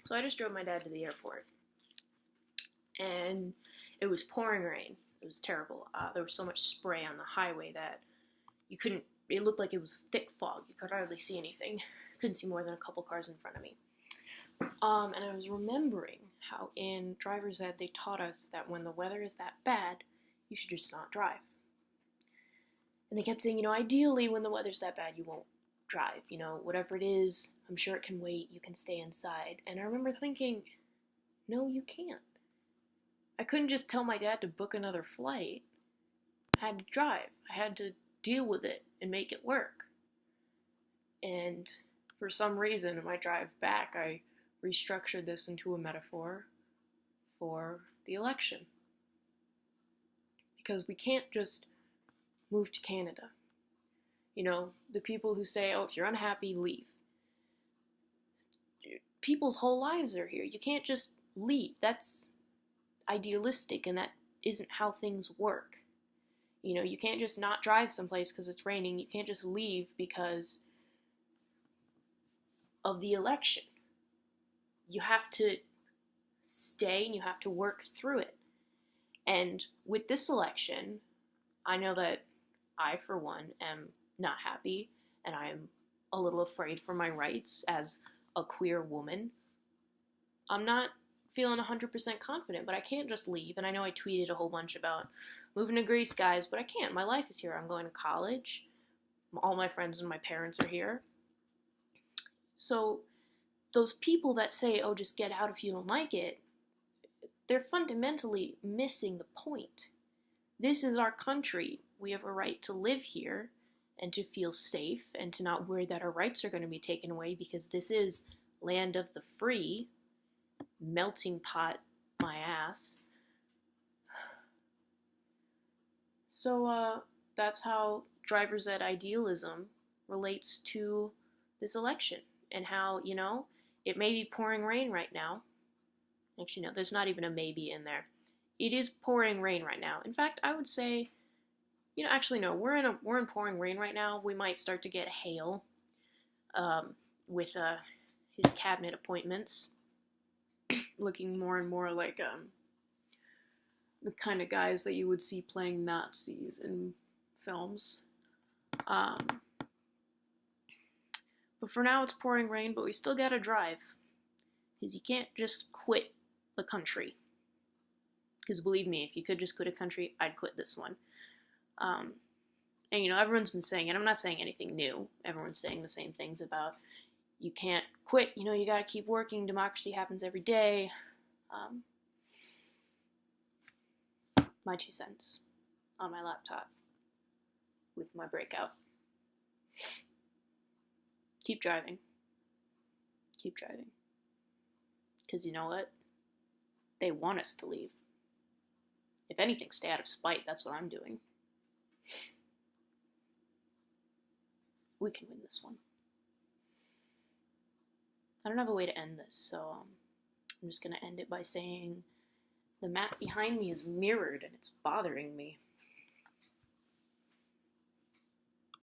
So I just drove my dad to the airport, and it was pouring rain. It was terrible. There was so much spray on the highway that you couldn't, it looked like it was thick fog. You could hardly see anything. Couldn't see more than a couple cars in front of me. And I was remembering how in driver's ed they taught us that when the weather is that bad, you should just not drive. And they kept saying, ideally when the weather's that bad, you won't drive. Whatever it is, I'm sure it can wait. You can stay inside. And I remember thinking, no, you can't. I couldn't just tell my dad to book another flight. I had to drive. I had to deal with it and make it work. And for some reason, in my drive back, I restructured this into a metaphor for the election. Because we can't just move to Canada. The people who say, oh, if you're unhappy, leave. People's whole lives are here. You can't just leave. That's idealistic, and that isn't how things work. You can't just not drive someplace because it's raining. You can't just leave because of the election. You have to stay and you have to work through it. And with this election, I know that I, for one, am not happy, and I am a little afraid for my rights as a queer woman. I'm not feeling 100% confident, but I can't just leave. And I know I tweeted a whole bunch about moving to Greece, guys, but I can't. My life is here. I'm going to college. All my friends and my parents are here. So those people that say, oh, just get out if you don't like it, they're fundamentally missing the point. This is our country. We have a right to live here and to feel safe and to not worry that our rights are going to be taken away, because this is land of the free. Melting pot, my ass. So that's how driver's ed idealism relates to this election, and how, it may be pouring rain right now. Actually, no, there's not even a maybe in there. It is pouring rain right now. In fact, I would say, actually no, we're in pouring rain right now. We might start to get hail with his cabinet appointments. Looking more and more like the kind of guys that you would see playing Nazis in films. But for now it's pouring rain, but we still gotta drive. Because you can't just quit the country. Because believe me, if you could just quit a country, I'd quit this one. And everyone's been saying it. I'm not saying anything new. Everyone's saying the same things about you can't quit, you gotta keep working, democracy happens every day. My 2 cents on my laptop with my breakout. Keep driving. Keep driving. Because you know what? They want us to leave. If anything, stay out of spite. That's what I'm doing. We can win this one. I don't have a way to end this, so I'm just going to end it by saying the map behind me is mirrored and it's bothering me.